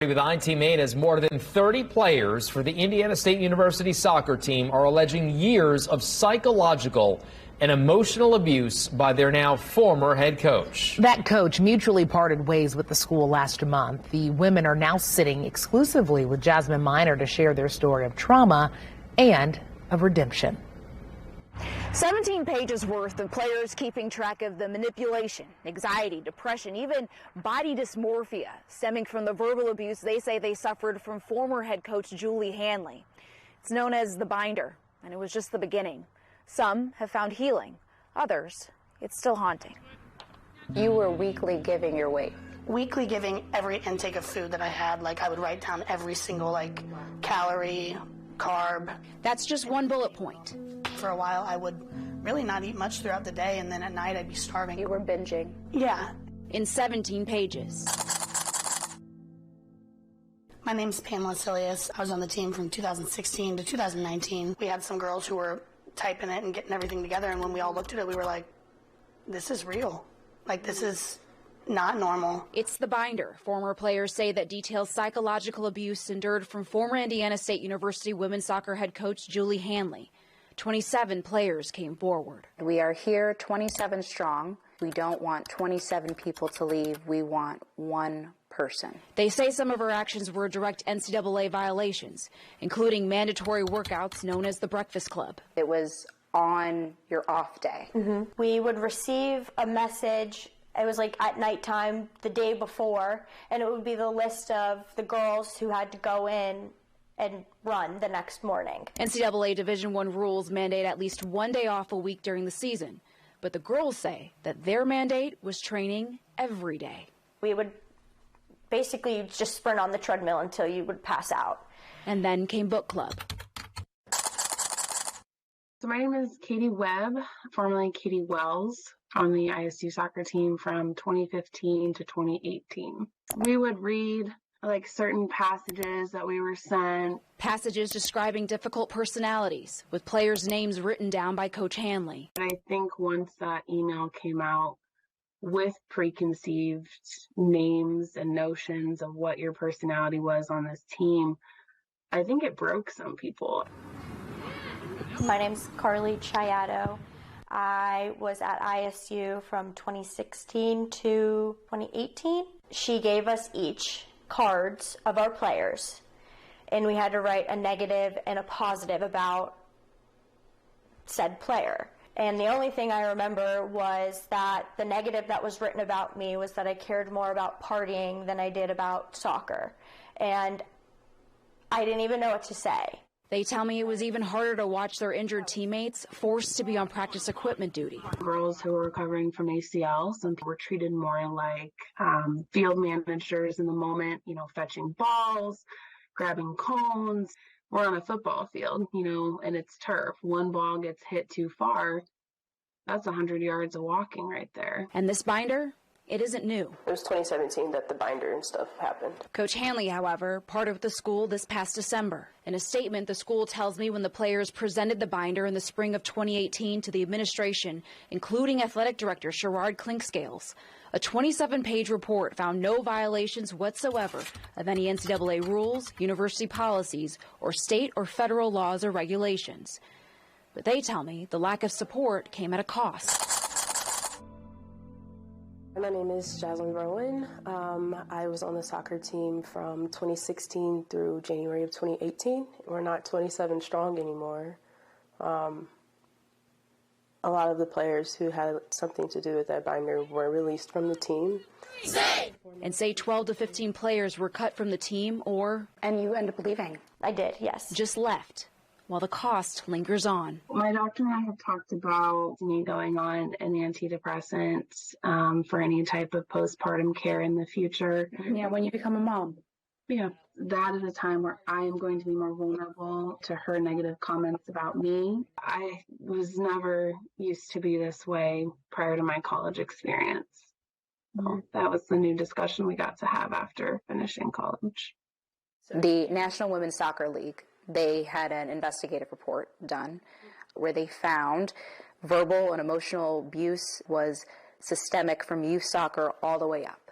With I-Team as more than 30 players for the Indiana State University soccer team are alleging years of psychological and emotional abuse by their now former head coach. That coach mutually parted ways with the school last month. The women are now sitting exclusively with Jasmine Miner to share their story of trauma and of redemption. 17 pages worth of players keeping track of the manipulation, anxiety, depression, even body dysmorphia stemming from the verbal abuse they say they suffered from former head coach Julie Hanley. It's known as the binder, and it was just the beginning. Some have found healing. Others, it's still haunting. You were weekly giving your weight. Weekly giving every intake of food that I had. Like, I would write down every single, calorie, carb. That's just one bullet point. For a while, I would really not eat much throughout the day, and then at night, I'd be starving. You were binging. Yeah. In 17 pages. My name's Pamela Silius. I was on the team from 2016 to 2019. We had some girls who were typing it and getting everything together, and when we all looked at it, we were like, this is real. This is not normal. It's the binder. Former players say that details psychological abuse endured from former Indiana State University women's soccer head coach Julie Hanley. 27 players came forward. We are here 27 strong. We don't want 27 people to leave. We want one person. They say some of her actions were direct NCAA violations, including mandatory workouts known as the Breakfast Club. It was on your off day. We would receive a message. It was at nighttime the day before, and it would be the list of the girls who had to go in and run the next morning. NCAA Division I rules mandate at least one day off a week during the season, but the girls say that their mandate was training every day. We would basically just sprint on the treadmill until you would pass out. And then came book club. So my name is Katie Webb, formerly Katie Wells, on the ISU soccer team from 2015 to 2018. We would read certain passages that we were sent. Passages describing difficult personalities with players' names written down by Coach Hanley. And I think once that email came out with preconceived names and notions of what your personality was on this team, I think it broke some people. My name's Carly Chiato. I was at ISU from 2016 to 2018. She gave us each cards of our players, and we had to write a negative and a positive about said player. And the only thing I remember was that the negative that was written about me was that I cared more about partying than I did about soccer. And I didn't even know what to say. They tell me it was even harder to watch their injured teammates forced to be on practice equipment duty. Girls who were recovering from ACLs and were treated more like field managers in the moment, fetching balls, grabbing cones. We're on a football field, and it's turf. One ball gets hit too far, that's 100 yards of walking right there. And this binder? It isn't new. It was 2017 that the binder and stuff happened. Coach Hanley, however, parted with the school this past December. In a statement, the school tells me when the players presented the binder in the spring of 2018 to the administration, including athletic director Sherrod Clinkscales, a 27-page report found no violations whatsoever of any NCAA rules, university policies, or state or federal laws or regulations. But they tell me the lack of support came at a cost. My name is Jaslyn Rowan. I was on the soccer team from 2016 through January of 2018. We're not 27 strong anymore. A lot of the players who had something to do with that binder were released from the team. And say 12 to 15 players were cut from the team And you end up leaving. I did, yes. just left, while the cost lingers on. My doctor and I have talked about me going on an antidepressant for any type of postpartum care in the future. Yeah, when you become a mom. Yeah, that is a time where I am going to be more vulnerable to her negative comments about me. I was never used to be this way prior to my college experience. So that was the new discussion we got to have after finishing college. The National Women's Soccer League, they had an investigative report done where they found verbal and emotional abuse was systemic from youth soccer all the way up.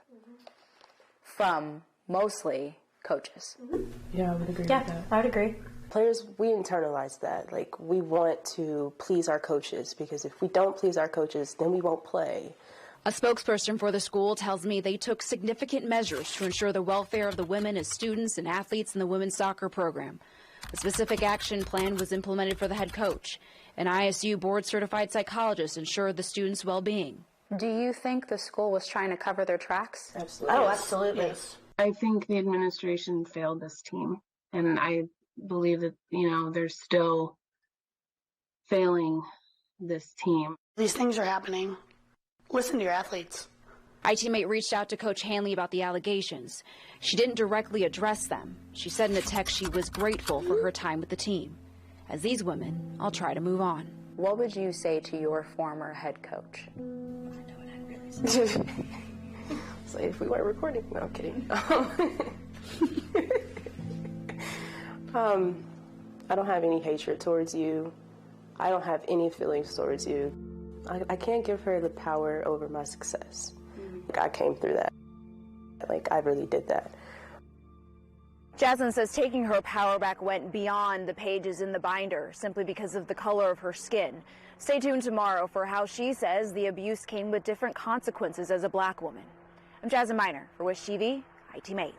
From mostly coaches. Yeah, I would agree with Yeah, that. I would agree. Players, we internalize that. Like, we want to please our coaches, because if we don't please our coaches, then we won't play. A spokesperson for the school tells me they took significant measures to ensure the welfare of the women as students and athletes in the women's soccer program. A specific action plan was implemented for the head coach. An ISU board-certified psychologist ensured the students' well-being. Do you think the school was trying to cover their tracks? Absolutely. Oh, absolutely. Yes. I think the administration failed this team, and I believe that, they're still failing this team. These things are happening. Listen to your athletes. My teammate reached out to Coach Hanley about the allegations. She didn't directly address them. She said in a text she was grateful for her time with the team. As these women, I'll try to move on. What would you say to your former head coach? So if we weren't recording, no, I'm kidding. I don't have any hatred towards you. I don't have any feelings towards you. I can't give her the power over my success. Like, I came through that. Like, I really did that. Jasmine says taking her power back went beyond the pages in the binder simply because of the color of her skin. Stay tuned tomorrow for how she says the abuse came with different consequences as a black woman. I'm Jasmine Miner for Wish TV, iTeammate.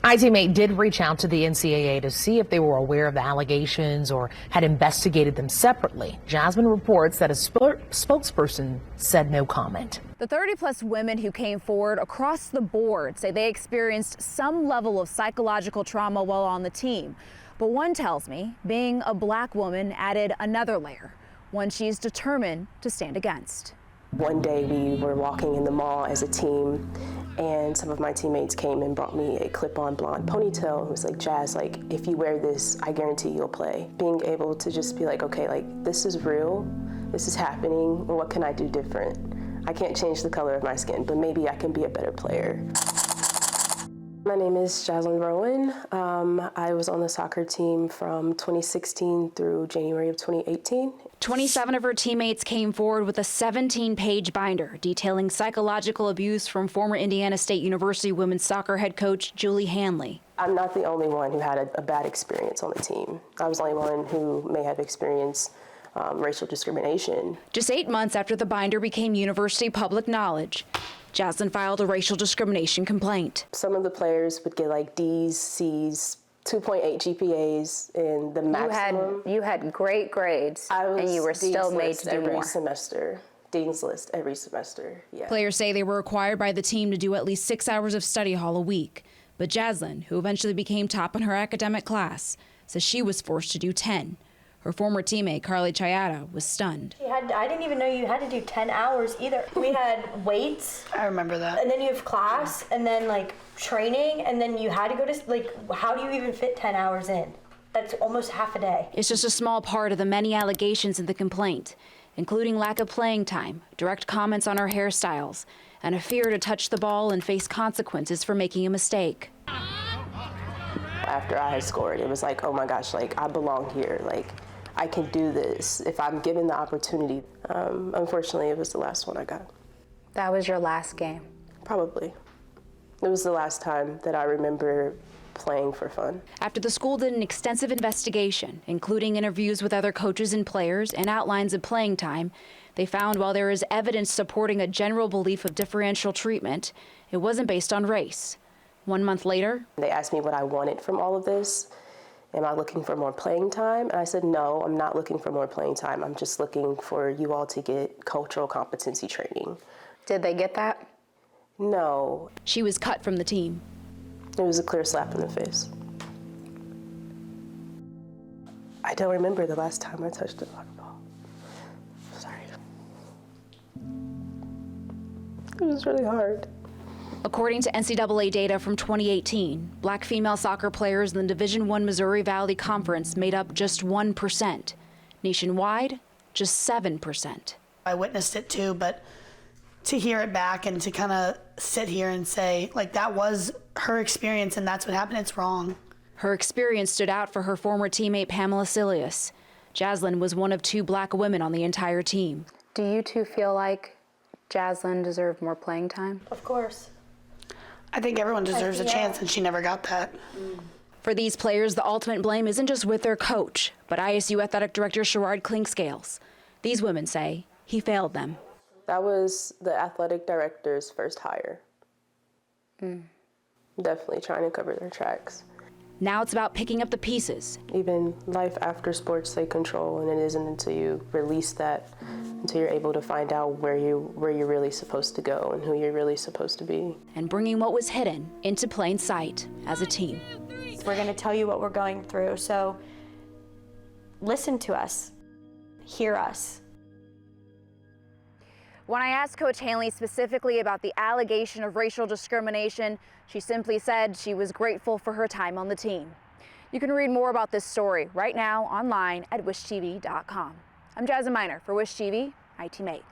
iTeammate did reach out to the NCAA to see if they were aware of the allegations or had investigated them separately. Jasmine reports that a spokesperson said no comment. The 30-plus women who came forward across the board say they experienced some level of psychological trauma while on the team. But one tells me being a black woman added another layer, one she's determined to stand against. One day we were walking in the mall as a team, and some of my teammates came and brought me a clip-on blonde ponytail and was like, Jazz, like, if you wear this, I guarantee you'll play. Being able to just be like, okay, like, this is real, this is happening, what can I do different? I can't change the color of my skin, but maybe I can be a better player. My name is Jaslyn Rowan. I was on the soccer team from 2016 through January of 2018. 27 of her teammates came forward with a 17-page binder detailing psychological abuse from former Indiana State University women's soccer head coach Julie Hanley. I'm not the only one who had a bad experience on the team. I was the only one who may have experienced racial discrimination. Just 8 months after the binder became university public knowledge, Jaslyn filed a racial discrimination complaint. Some of the players would get like D's, C's, 2.8 GPAs, and the maximum. You had great grades, and you were still made to do every more. semester. Dean's List every semester, yeah. Players say they were required by the team to do at least 6 hours of study hall a week. But Jaslyn, who eventually became top in her academic class, says she was forced to do 10. Her former teammate, Carly Chiata, was stunned. I didn't even know you had to do 10 hours either. We had weights. I remember that. And then you have class, and then like training, and then you had to go to, like, how do you even fit 10 hours in? That's almost half a day. It's just a small part of the many allegations in the complaint, including lack of playing time, direct comments on her hairstyles, and a fear to touch the ball and face consequences for making a mistake. After I had scored, it was like, oh my gosh, like, I belong here. Like, I can do this if I'm given the opportunity. Unfortunately, it was the last one I got. That was your last game? Probably. It was the last time that I remember playing for fun. After the school did an extensive investigation, including interviews with other coaches and players and outlines of playing time, they found while there is evidence supporting a general belief of differential treatment, it wasn't based on race. 1 month later, they asked me what I wanted from all of this. Am I looking for more playing time? And I said, no, I'm not looking for more playing time. I'm just looking for you all to get cultural competency training. Did they get that? No. She was cut from the team. It was a clear slap in the face. I don't remember the last time I touched a soccer ball. Sorry. It was really hard. According to NCAA data from 2018, black female soccer players in the Division I Missouri Valley Conference made up just 1%. Nationwide, just 7%. I witnessed it too, but to hear it back and to kind of sit here and say, like, that was her experience and that's what happened, it's wrong. Her experience stood out for her former teammate Pamela Silius. Jaslyn was one of 2 black women on the entire team. Do you two feel like Jaslyn deserved more playing time? Of course. I think everyone deserves a chance, and she never got that. For these players, the ultimate blame isn't just with their coach, but ISU Athletic Director Sherrod Clinkscales. These women say he failed them. That was the athletic director's first hire. Definitely trying to cover their tracks. Now it's about picking up the pieces. Even life after sports they control, and it isn't until you release that, until you're able to find out where you're really supposed to go and who you're really supposed to be. And bringing what was hidden into plain sight as a team. We're going to tell you what we're going through, so listen to us, hear us. When I asked Coach Hanley specifically about the allegation of racial discrimination, she simply said she was grateful for her time on the team. You can read more about this story right now online at wishtv.com. I'm Jasmine Miner for Wish TV, ITV8.